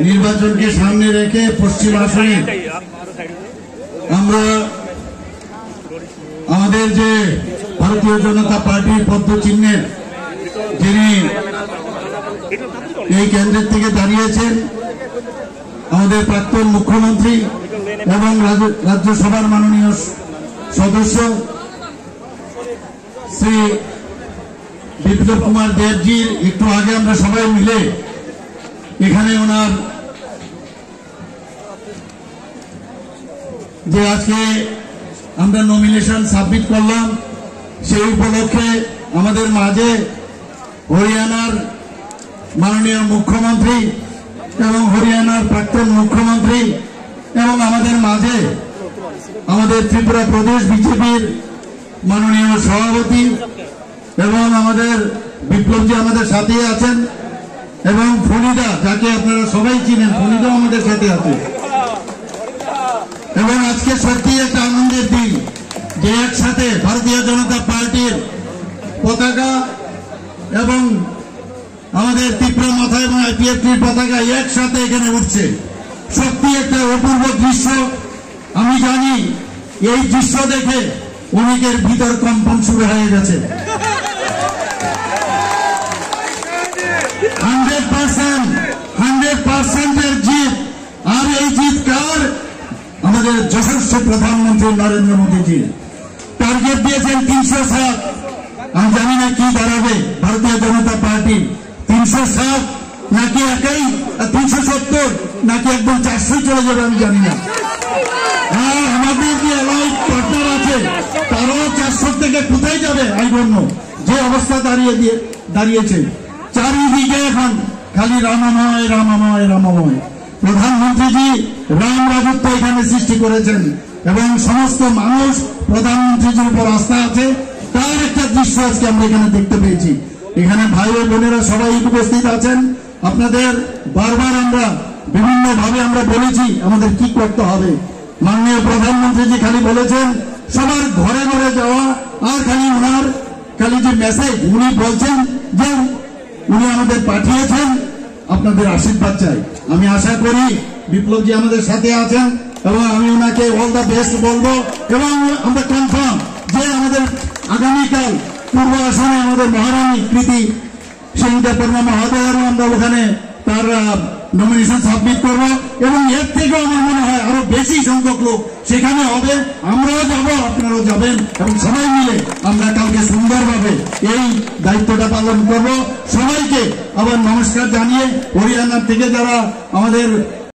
নির্বাচনকে সামনে রেখে পশ্চিম আসনে আমরা আমাদের যে ভারতীয় জনতা পার্টির পদ্মচিহ্নের যিনি এই কেন্দ্রের থেকে দাঁড়িয়েছেন আমাদের প্রাক্তন মুখ্যমন্ত্রী এবং রাজ্যসভার মাননীয় সদস্য শ্রী বিপ্লব কুমার দেবজির একটু আগে আমরা সবাই মিলে এখানে ওনার যে আজকে আমরা নমিনেশন সাবমিট করলাম সেই উপলক্ষে আমাদের মাঝে হরিয়ানার মাননীয় মুখ্যমন্ত্রী এবং হরিয়ানার প্রাক্তন মুখ্যমন্ত্রী এবং আমাদের মাঝে আমাদের ত্রিপুরা প্রদেশ বিজেপির মাননীয় সভাপতি এবং আমাদের বিপ্লবজি আমাদের সাথে আছেন এবং ফরিদা যাকে আপনারা সবাই চিনেন ফরিদা আমাদের সাথে আছে এবং আজকে সত্যি একটা আনন্দের দিন যে একসাথে ভারতীয় জনতা পার্টির পতাকা এবং আমাদের ত্রিপুরা মাথায় এবং আইপিএফটির পতাকা একসাথে এখানে উঠছে সত্যি একটা অপূর্ব দৃশ্য। আমি জানি এই দৃশ্য দেখে অনেকের ভিতর কম্পন শুরু হয়ে গেছে। 100% এর জিত। আর এই জিত কার? আমাদের যশস্ব প্রধানমন্ত্রী নরেন্দ্র মোদীজি টার্গেট দিয়েছেন 307। আমি জানি না কি দাঁড়াবে ভারতীয় জনতা পার্টি, 307 নাকি একাই 370 নাকি একদম 400 চলে যাবে আমি জানি না। আর আমাদের যে অ্যালাইড পার্টনার আছে তারাও 400 থেকে কোথায় যাবে আই ডোন্ট নো। যে অবস্থা দাঁড়িয়েছে চারিদিকে এখন খালি রামাময় রামাময় রামাময়। প্রধানমন্ত্রীজি রাম রাজত্ব এখানে সৃষ্টি করেছেন এবং সমস্ত মানুষ প্রধানমন্ত্রীজির উপর আস্থা আছে। তার একটা দৃশ্য আজকে আমরা এখানে দেখতে পেয়েছি। এখানে ভাই ও বোনেরা সবাই উপস্থিত আছেন। আপনাদের বারবার আমরা বিভিন্ন ভাবে আমরা বলেছি আমাদের কি করতে হবে। মাননীয় প্রধানমন্ত্রীজি খালি বলেছেন সবার ঘরে ঘরে যাওয়া আর খালি যে মেসেজ উনি বলছেন যে উনি আমাদের পাঠিয়েছেন আপনাদের আশীর্বাদ চাই। আমি আশা করি বিপ্লবজি আমাদের সাথে আছেন এবং আমি ওনাকে অল দ্য বেস্ট বলবো এবং আমরা কনফার্ম যে আমাদের আগামীকাল পূর্ব আসনে আমাদের মহারানী কৃতি সিংহপর্মা মহোদয়েরও আমরা ওখানে তার নমিনেশন সাবমিট করব এবং এর থেকেও আমার মনে হয় আরো বেশি সংখ্যক লোক সেখানে হবে। আমরাও যাব, আপনারাও যাবেন এবং সবাই মিলে আমরা কালকে সুন্দরভাবে এই দায়িত্বটা পালন করব। সবাইকে আবার নমস্কার জানিয়ে হরিয়ানা থেকে যারা আমাদের